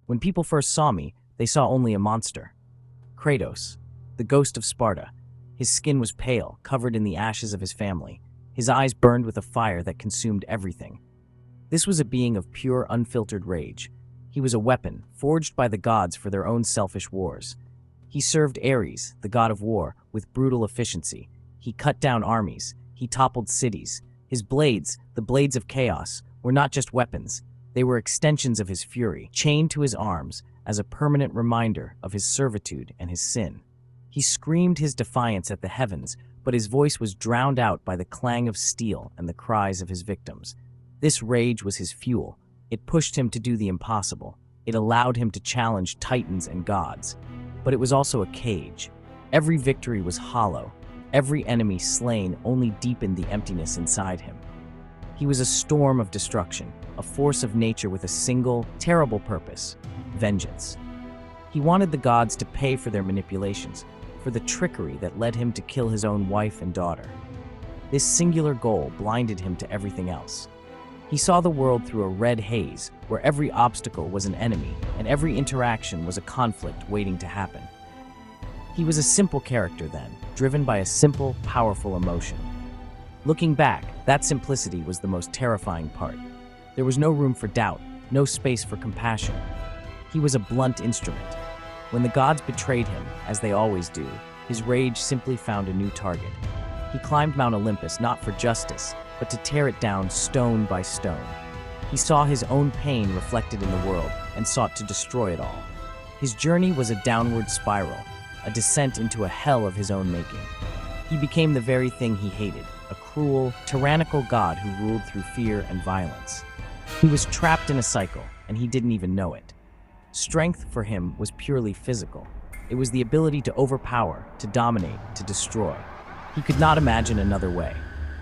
When people first saw me, they saw only a monster. Kratos, the Ghost of Sparta. His skin was pale, covered in the ashes of his family. His eyes burned with a fire that consumed everything. This was a being of pure, unfiltered rage. He was a weapon, forged by the gods for their own selfish wars. He served Ares, the god of war, with brutal efficiency. He cut down armies. He toppled cities. His blades, the blades of chaos, were not just weapons. They were extensions of his fury, chained to his arms as a permanent reminder of his servitude and his sin. He screamed his defiance at the heavens, but his voice was drowned out by the clang of steel and the cries of his victims. This rage was his fuel. It pushed him to do the impossible. It allowed him to challenge titans and gods. But it was also a cage. Every victory was hollow. Every enemy slain only deepened the emptiness inside him. He was a storm of destruction, a force of nature with a single, terrible purpose: vengeance. He wanted the gods to pay for their manipulations, for the trickery that led him to kill his own wife and daughter. This singular goal blinded him to everything else. He saw the world through a red haze, where every obstacle was an enemy, and every interaction was a conflict waiting to happen. He was a simple character then, driven by a simple, powerful emotion. Looking back, that simplicity was the most terrifying part. There was no room for doubt, no space for compassion. He was a blunt instrument. When the gods betrayed him, as they always do, his rage simply found a new target. He climbed Mount Olympus not for justice, but to tear it down stone by stone. He saw his own pain reflected in the world and sought to destroy it all. His journey was a downward spiral, a descent into a hell of his own making. He became the very thing he hated, a cruel, tyrannical god who ruled through fear and violence. He was trapped in a cycle, and he didn't even know it. Strength for him was purely physical. It was the ability to overpower, to dominate, to destroy. He could not imagine another way.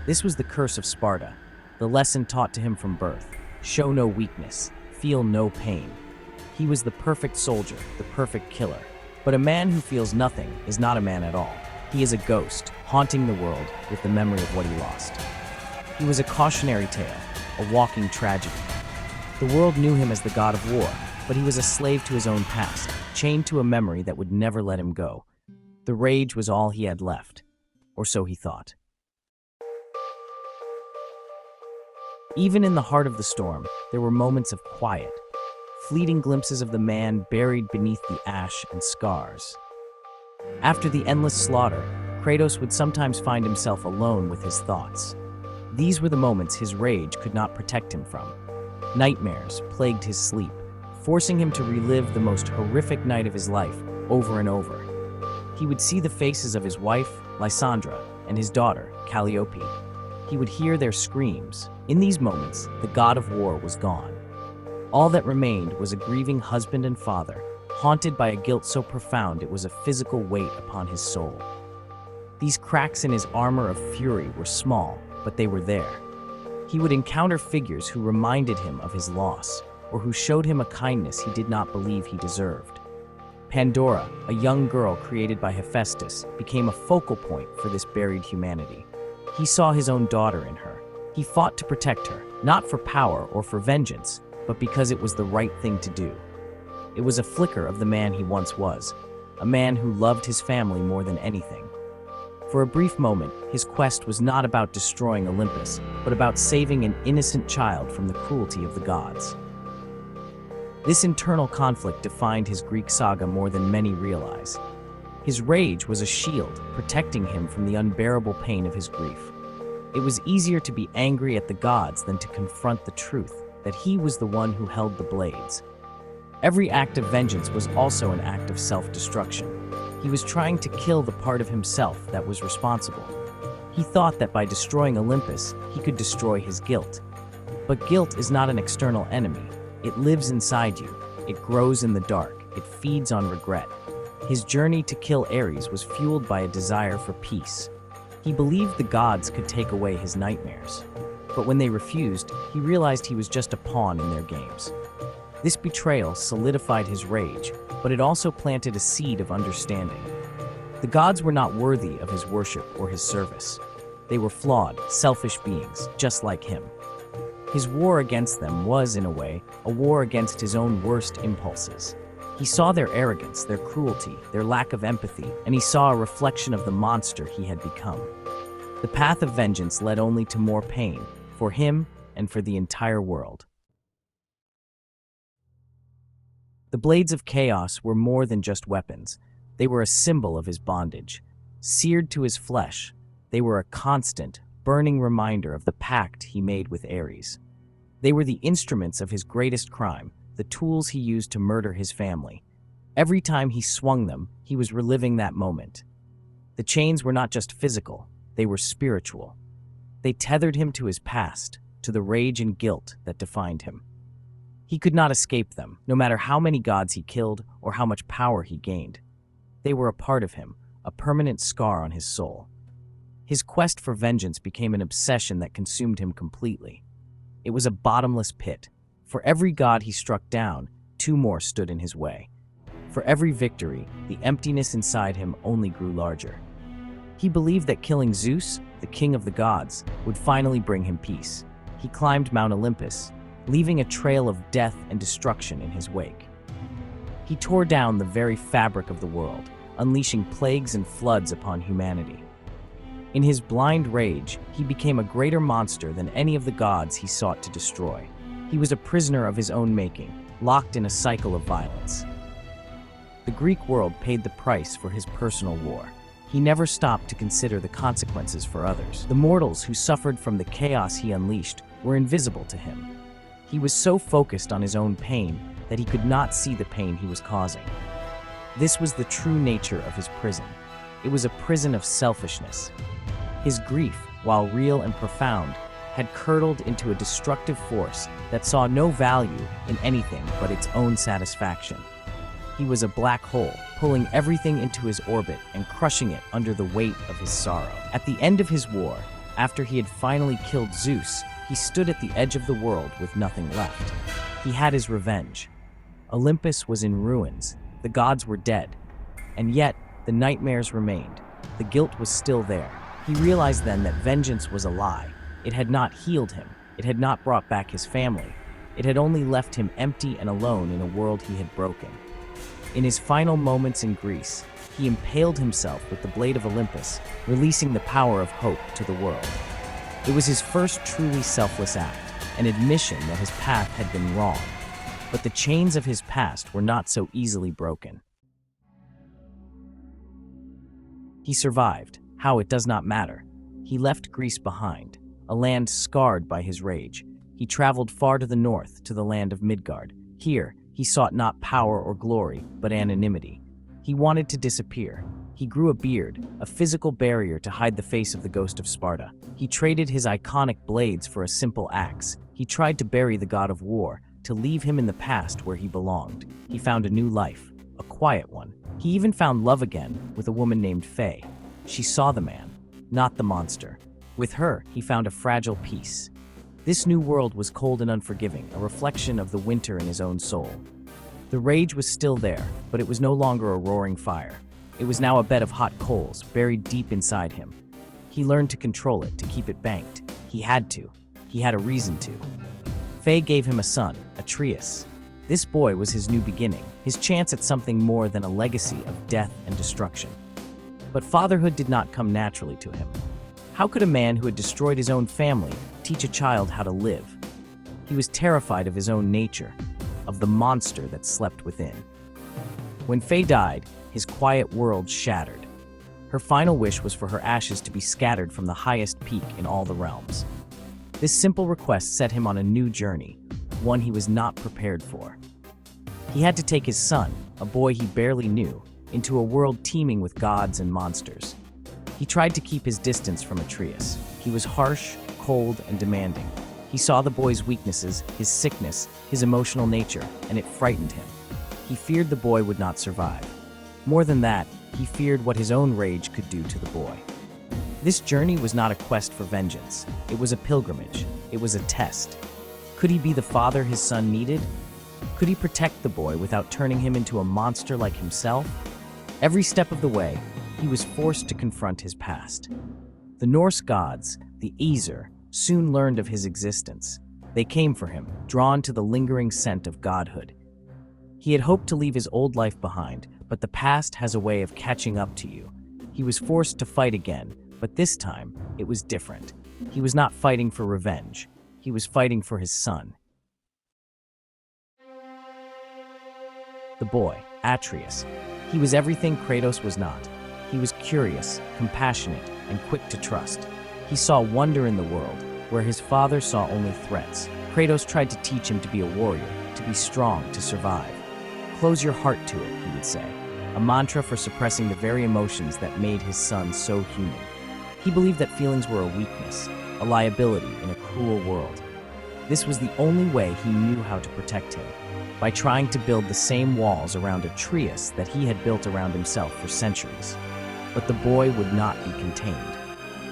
This was the curse of Sparta, the lesson taught to him from birth. Show no weakness, feel no pain. He was the perfect soldier, the perfect killer. But a man who feels nothing is not a man at all. He is a ghost, haunting the world with the memory of what he lost. He was a cautionary tale, a walking tragedy. The world knew him as the god of war, but he was a slave to his own past, chained to a memory that would never let him go. The rage was all he had left, or so he thought. Even in the heart of the storm, there were moments of quiet, fleeting glimpses of the man buried beneath the ash and scars. After the endless slaughter, Kratos would sometimes find himself alone with his thoughts. These were the moments his rage could not protect him from. Nightmares plagued his sleep, forcing him to relive the most horrific night of his life over and over. He would see the faces of his wife, Lysandra, and his daughter, Calliope. He would hear their screams. In these moments, the god of war was gone. All that remained was a grieving husband and father, haunted by a guilt so profound it was a physical weight upon his soul. These cracks in his armor of fury were small, but they were there. He would encounter figures who reminded him of his loss, or who showed him a kindness he did not believe he deserved. Pandora, a young girl created by Hephaestus, became a focal point for this buried humanity. He saw his own daughter in her. He fought to protect her, not for power or for vengeance, but because it was the right thing to do. It was a flicker of the man he once was, a man who loved his family more than anything. For a brief moment, his quest was not about destroying Olympus, but about saving an innocent child from the cruelty of the gods. This internal conflict defined his Greek saga more than many realize. His rage was a shield, protecting him from the unbearable pain of his grief. It was easier to be angry at the gods than to confront the truth that he was the one who held the blades. Every act of vengeance was also an act of self-destruction. He was trying to kill the part of himself that was responsible. He thought that by destroying Olympus, he could destroy his guilt. But guilt is not an external enemy. It lives inside you. It grows in the dark. It feeds on regret. His journey to kill Ares was fueled by a desire for peace. He believed the gods could take away his nightmares. But when they refused, he realized he was just a pawn in their games. This betrayal solidified his rage, but it also planted a seed of understanding. The gods were not worthy of his worship or his service. They were flawed, selfish beings, just like him. His war against them was, in a way, a war against his own worst impulses. He saw their arrogance, their cruelty, their lack of empathy, and he saw a reflection of the monster he had become. The path of vengeance led only to more pain, for him and for the entire world. The blades of chaos were more than just weapons. They were a symbol of his bondage. Seared to his flesh, they were a constant, burning reminder of the pact he made with Ares. They were the instruments of his greatest crime, the tools he used to murder his family. Every time he swung them, he was reliving that moment. The chains were not just physical, they were spiritual. They tethered him to his past, to the rage and guilt that defined him. He could not escape them, no matter how many gods he killed or how much power he gained. They were a part of him, a permanent scar on his soul. His quest for vengeance became an obsession that consumed him completely. It was a bottomless pit. For every god he struck down, two more stood in his way. For every victory, the emptiness inside him only grew larger. He believed that killing Zeus, the king of the gods, would finally bring him peace. He climbed Mount Olympus, leaving a trail of death and destruction in his wake. He tore down the very fabric of the world, unleashing plagues and floods upon humanity. In his blind rage, he became a greater monster than any of the gods he sought to destroy. He was a prisoner of his own making, locked in a cycle of violence. The Greek world paid the price for his personal war. He never stopped to consider the consequences for others. The mortals who suffered from the chaos he unleashed were invisible to him. He was so focused on his own pain that he could not see the pain he was causing. This was the true nature of his prison. It was a prison of selfishness. His grief, while real and profound, had curdled into a destructive force that saw no value in anything but its own satisfaction. He was a black hole, pulling everything into his orbit and crushing it under the weight of his sorrow. At the end of his war, after he had finally killed Zeus, he stood at the edge of the world with nothing left. He had his revenge. Olympus was in ruins, the gods were dead, and yet the nightmares remained. The guilt was still there. He realized then that vengeance was a lie. It had not healed him. It had not brought back his family. It had only left him empty and alone in a world he had broken. In his final moments in Greece, he impaled himself with the blade of Olympus, releasing the power of hope to the world. It was his first truly selfless act, an admission that his path had been wrong. But the chains of his past were not so easily broken. He survived. How, it does not matter. He left Greece behind, a land scarred by his rage. He traveled far to the north, to the land of Midgard. Here, he sought not power or glory, but anonymity. He wanted to disappear. He grew a beard, a physical barrier to hide the face of the Ghost of Sparta. He traded his iconic blades for a simple axe. He tried to bury the god of war, to leave him in the past where he belonged. He found a new life, a quiet one. He even found love again with a woman named Faye. She saw the man, not the monster. With her, he found a fragile peace. This new world was cold and unforgiving, a reflection of the winter in his own soul. The rage was still there, but it was no longer a roaring fire. It was now a bed of hot coals, buried deep inside him. He learned to control it, to keep it banked. He had to. He had a reason to. Faye gave him a son, Atreus. This boy was his new beginning, his chance at something more than a legacy of death and destruction. But fatherhood did not come naturally to him. How could a man who had destroyed his own family teach a child how to live? He was terrified of his own nature, of the monster that slept within. When Faye died, his quiet world shattered. Her final wish was for her ashes to be scattered from the highest peak in all the realms. This simple request set him on a new journey, one he was not prepared for. He had to take his son, a boy he barely knew, into a world teeming with gods and monsters. He tried to keep his distance from Atreus. He was harsh, cold, and demanding. He saw the boy's weaknesses, his sickness, his emotional nature, and it frightened him. He feared the boy would not survive. More than that, he feared what his own rage could do to the boy. This journey was not a quest for vengeance. It was a pilgrimage. It was a test. Could he be the father his son needed? Could he protect the boy without turning him into a monster like himself? Every step of the way, he was forced to confront his past. The Norse gods, the Aesir, soon learned of his existence. They came for him, drawn to the lingering scent of godhood. He had hoped to leave his old life behind, but the past has a way of catching up to you. He was forced to fight again, but this time, it was different. He was not fighting for revenge. He was fighting for his son. The boy, Atreus. He was everything Kratos was not. He was curious, compassionate, and quick to trust. He saw wonder in the world, where his father saw only threats. Kratos tried to teach him to be a warrior, to be strong, to survive. Close your heart to it, he would say, a mantra for suppressing the very emotions that made his son so human. He believed that feelings were a weakness, a liability in a cruel world. This was the only way he knew how to protect him, by trying to build the same walls around Atreus that he had built around himself for centuries. But the boy would not be contained.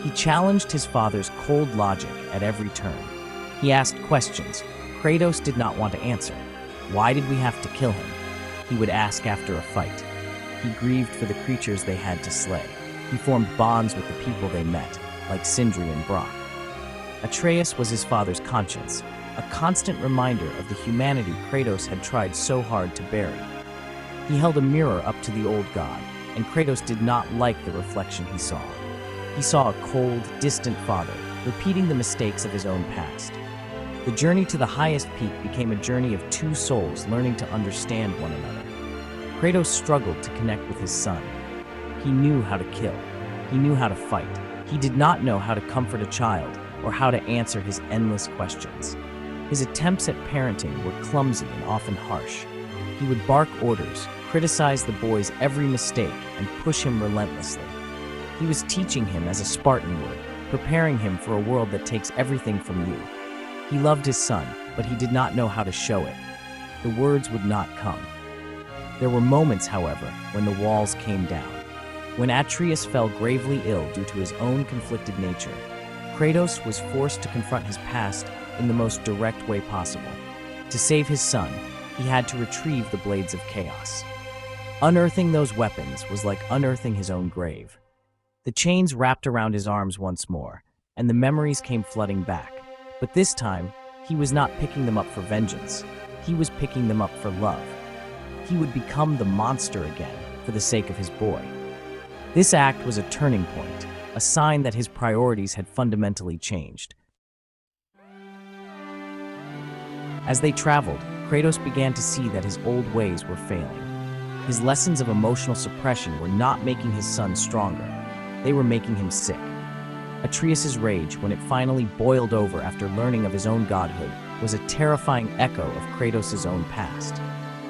He challenged his father's cold logic at every turn. He asked questions Kratos did not want to answer. Why did we have to kill him? He would ask after a fight. He grieved for the creatures they had to slay. He formed bonds with the people they met, like Sindri and Brock. Atreus was his father's conscience, a constant reminder of the humanity Kratos had tried so hard to bury. He held a mirror up to the old god, and Kratos did not like the reflection he saw. He saw a cold, distant father, repeating the mistakes of his own past. The journey to the highest peak became a journey of two souls learning to understand one another. Kratos struggled to connect with his son. He knew how to kill. He knew how to fight. He did not know how to comfort a child or how to answer his endless questions. His attempts at parenting were clumsy and often harsh. He would bark orders, criticize the boy's every mistake, and push him relentlessly. He was teaching him as a Spartan would, preparing him for a world that takes everything from you. He loved his son, but he did not know how to show it. The words would not come. There were moments, however, when the walls came down. When Atreus fell gravely ill due to his own conflicted nature, Kratos was forced to confront his past in the most direct way possible. To save his son, he had to retrieve the blades of chaos. Unearthing those weapons was like unearthing his own grave. The chains wrapped around his arms once more, and the memories came flooding back. But this time, he was not picking them up for vengeance. He was picking them up for love. He would become the monster again for the sake of his boy. This act was a turning point, a sign that his priorities had fundamentally changed. As they traveled, Kratos began to see that his old ways were failing. His lessons of emotional suppression were not making his son stronger. They were making him sick. Atreus' rage, when it finally boiled over after learning of his own godhood, was a terrifying echo of Kratos' own past.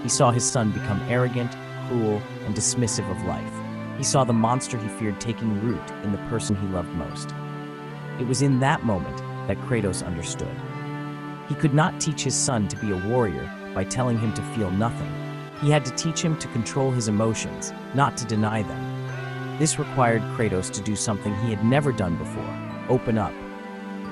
He saw his son become arrogant, cruel, and dismissive of life. He saw the monster he feared taking root in the person he loved most. It was in that moment that Kratos understood. He could not teach his son to be a warrior by telling him to feel nothing. He had to teach him to control his emotions, not to deny them. This required Kratos to do something he had never done before: open up.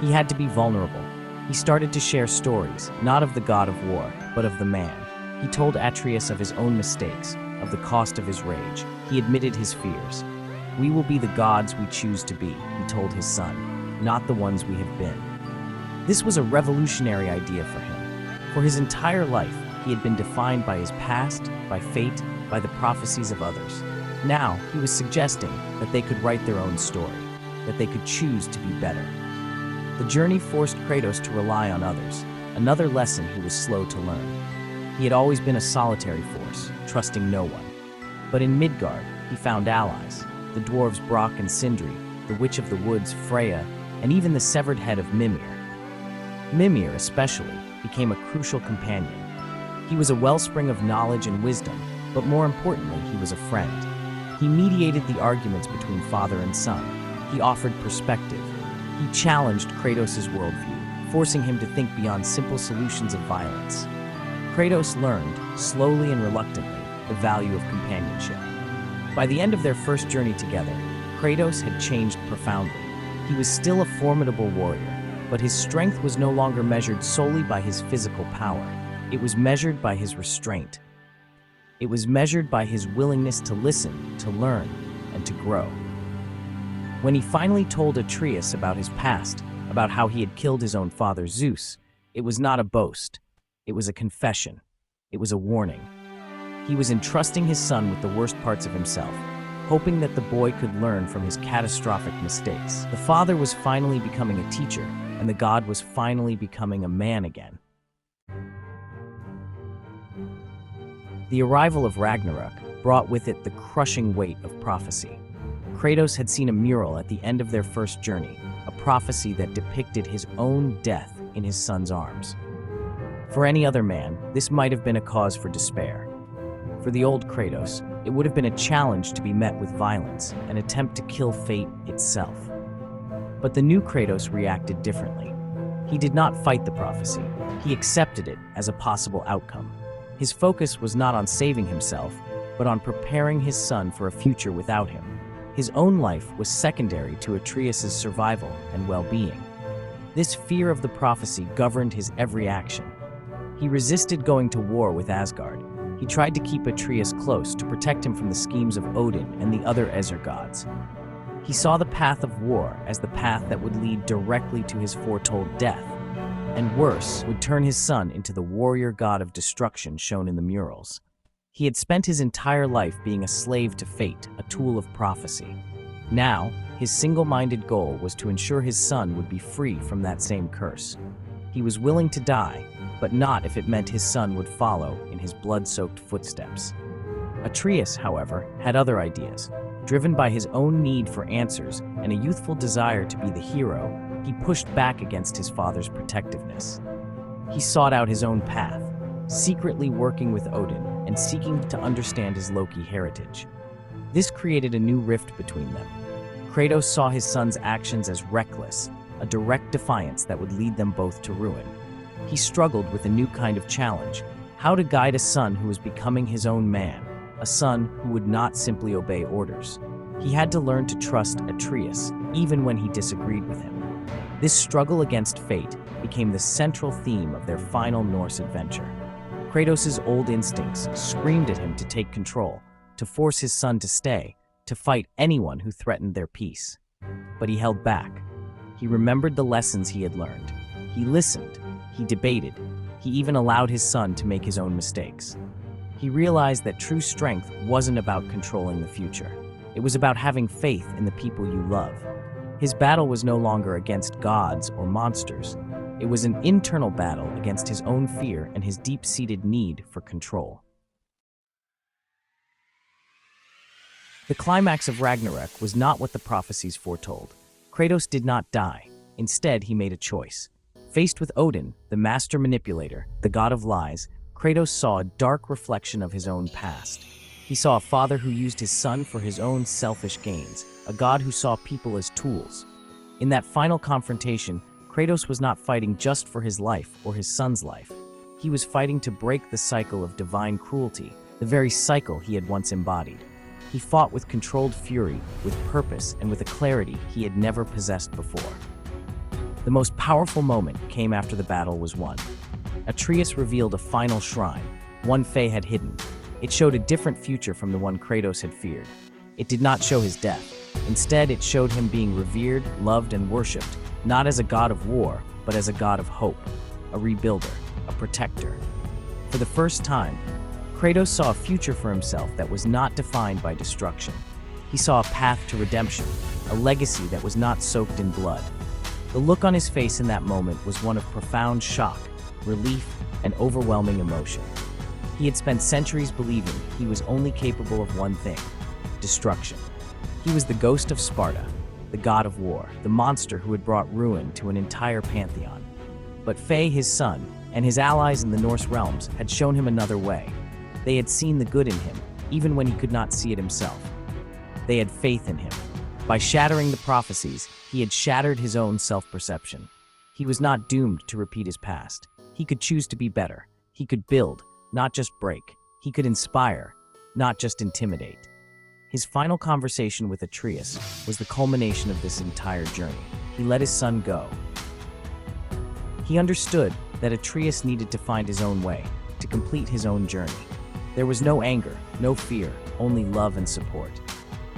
He had to be vulnerable. He started to share stories, not of the god of war, but of the man. He told Atreus of his own mistakes, of the cost of his rage. He admitted his fears. "We will be the gods we choose to be," he told his son, "not the ones we have been." This was a revolutionary idea for him. For his entire life, he had been defined by his past, by fate, by the prophecies of others. Now, he was suggesting that they could write their own story, that they could choose to be better. The journey forced Kratos to rely on others, another lesson he was slow to learn. He had always been a solitary force, trusting no one. But in Midgard, he found allies: the dwarves Brock and Sindri, the witch of the woods Freya, and even the severed head of Mimir. Mimir, especially, became a crucial companion. He was a wellspring of knowledge and wisdom, but more importantly, he was a friend. He mediated the arguments between father and son. He offered perspective. He challenged Kratos' worldview, forcing him to think beyond simple solutions of violence. Kratos learned, slowly and reluctantly, the value of companionship. By the end of their first journey together, Kratos had changed profoundly. He was still a formidable warrior, but his strength was no longer measured solely by his physical power. It was measured by his restraint. It was measured by his willingness to listen, to learn, and to grow. When he finally told Atreus about his past, about how he had killed his own father Zeus, It was not a boast. It was a confession. It was a warning. He was entrusting his son with the worst parts of himself, hoping that the boy could learn from his catastrophic mistakes. The father was finally becoming a teacher, and the god was finally becoming a man again. The arrival of Ragnarok brought with it the crushing weight of prophecy. Kratos had seen a mural at the end of their first journey, a prophecy that depicted his own death in his son's arms. For any other man, this might have been a cause for despair. For the old Kratos, it would have been a challenge to be met with violence, an attempt to kill fate itself. But the new Kratos reacted differently. He did not fight the prophecy. He accepted it as a possible outcome. His focus was not on saving himself, but on preparing his son for a future without him. His own life was secondary to Atreus' survival and well-being. This fear of the prophecy governed his every action. He resisted going to war with Asgard. He tried to keep Atreus close to protect him from the schemes of Odin and the other Aesir gods. He saw the path of war as the path that would lead directly to his foretold death, and worse, would turn his son into the warrior god of destruction shown in the murals. He had spent his entire life being a slave to fate, a tool of prophecy. Now, his single-minded goal was to ensure his son would be free from that same curse. He was willing to die, but not if it meant his son would follow in his blood-soaked footsteps. Atreus, however, had other ideas. Driven by his own need for answers and a youthful desire to be the hero, he pushed back against his father's protectiveness. He sought out his own path, secretly working with Odin and seeking to understand his Loki heritage. This created a new rift between them. Kratos saw his son's actions as reckless, a direct defiance that would lead them both to ruin. He struggled with a new kind of challenge: how to guide a son who was becoming his own man, a son who would not simply obey orders. He had to learn to trust Atreus, even when he disagreed with him. This struggle against fate became the central theme of their final Norse adventure. Kratos' old instincts screamed at him to take control, to force his son to stay, to fight anyone who threatened their peace. But he held back. He remembered the lessons he had learned. He listened. He debated. He even allowed his son to make his own mistakes. He realized that true strength wasn't about controlling the future. It was about having faith in the people you love. His battle was no longer against gods or monsters. It was an internal battle against his own fear and his deep-seated need for control. The climax of Ragnarok was not what the prophecies foretold. Kratos did not die. Instead, he made a choice. Faced with Odin, the master manipulator, the god of lies, Kratos saw a dark reflection of his own past. He saw a father who used his son for his own selfish gains, a god who saw people as tools. In that final confrontation, Kratos was not fighting just for his life or his son's life. He was fighting to break the cycle of divine cruelty, the very cycle he had once embodied. He fought with controlled fury, with purpose, and with a clarity he had never possessed before. The most powerful moment came after the battle was won. Atreus revealed a final shrine, one Faye had hidden. It showed a different future from the one Kratos had feared. It did not show his death. Instead, it showed him being revered, loved, and worshipped, not as a god of war, but as a god of hope, a rebuilder, a protector. For the first time, Kratos saw a future for himself that was not defined by destruction. He saw a path to redemption, a legacy that was not soaked in blood. The look on his face in that moment was one of profound shock, relief, and overwhelming emotion. He had spent centuries believing he was only capable of one thing: destruction. He was the Ghost of Sparta, the god of war, the monster who had brought ruin to an entire pantheon. But Faye, his son, and his allies in the Norse realms had shown him another way. They had seen the good in him, even when he could not see it himself. They had faith in him. By shattering the prophecies, he had shattered his own self-perception. He was not doomed to repeat his past. He could choose to be better. He could build, not just break. He could inspire, not just intimidate. His final conversation with Atreus was the culmination of this entire journey. He let his son go. He understood that Atreus needed to find his own way, to complete his own journey. There was no anger, no fear, only love and support.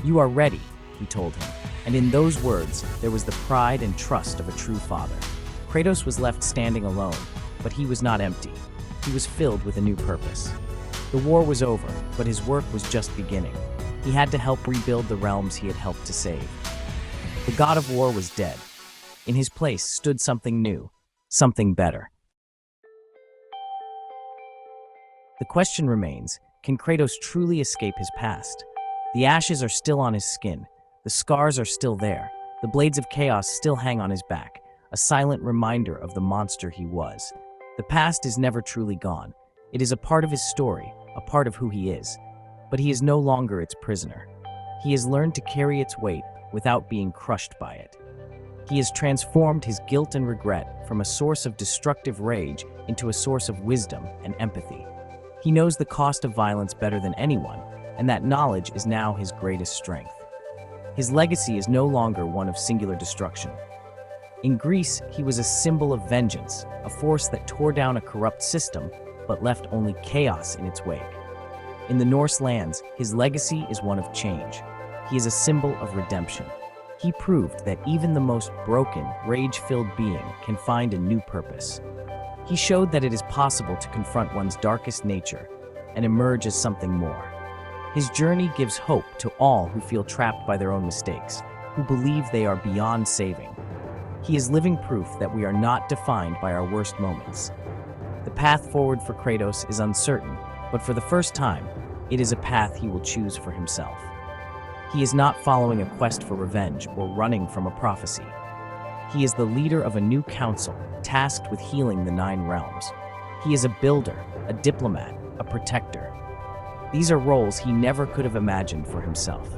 "You are ready," he told him, and in those words, there was the pride and trust of a true father. Kratos was left standing alone, but he was not empty. He was filled with a new purpose. The war was over, but his work was just beginning. He had to help rebuild the realms he had helped to save. The god of war was dead. In his place stood something new, something better. The question remains, can Kratos truly escape his past? The ashes are still on his skin. The scars are still there. The blades of chaos still hang on his back, a silent reminder of the monster he was. The past is never truly gone. It is a part of his story, a part of who he is. But he is no longer its prisoner. He has learned to carry its weight without being crushed by it. He has transformed his guilt and regret from a source of destructive rage into a source of wisdom and empathy. He knows the cost of violence better than anyone, and that knowledge is now his greatest strength. His legacy is no longer one of singular destruction. In Greece, he was a symbol of vengeance, a force that tore down a corrupt system but left only chaos in its wake. In the Norse lands, his legacy is one of change. He is a symbol of redemption. He proved that even the most broken, rage-filled being can find a new purpose. He showed that it is possible to confront one's darkest nature and emerge as something more. His journey gives hope to all who feel trapped by their own mistakes, who believe they are beyond saving. He is living proof that we are not defined by our worst moments. The path forward for Kratos is uncertain, but for the first time, it is a path he will choose for himself. He is not following a quest for revenge or running from a prophecy. He is the leader of a new council, tasked with healing the 9 realms. He is a builder, a diplomat, a protector. These are roles he never could have imagined for himself.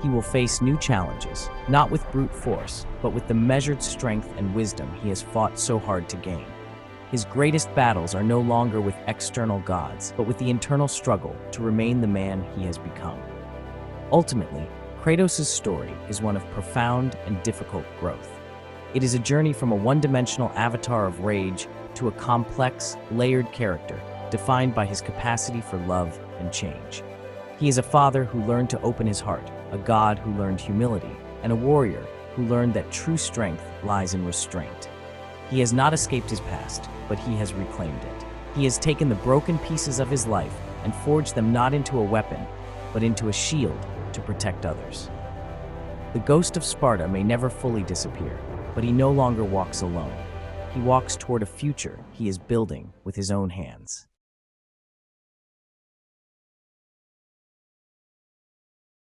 He will face new challenges, not with brute force, but with the measured strength and wisdom he has fought so hard to gain. His greatest battles are no longer with external gods, but with the internal struggle to remain the man he has become. Ultimately, Kratos' story is one of profound and difficult growth. It is a journey from a one-dimensional avatar of rage to a complex, layered character defined by his capacity for love and change. He is a father who learned to open his heart, a god who learned humility, and a warrior who learned that true strength lies in restraint. He has not escaped his past, but he has reclaimed it. He has taken the broken pieces of his life and forged them not into a weapon, but into a shield to protect others. The Ghost of Sparta may never fully disappear, but he no longer walks alone. He walks toward a future he is building with his own hands.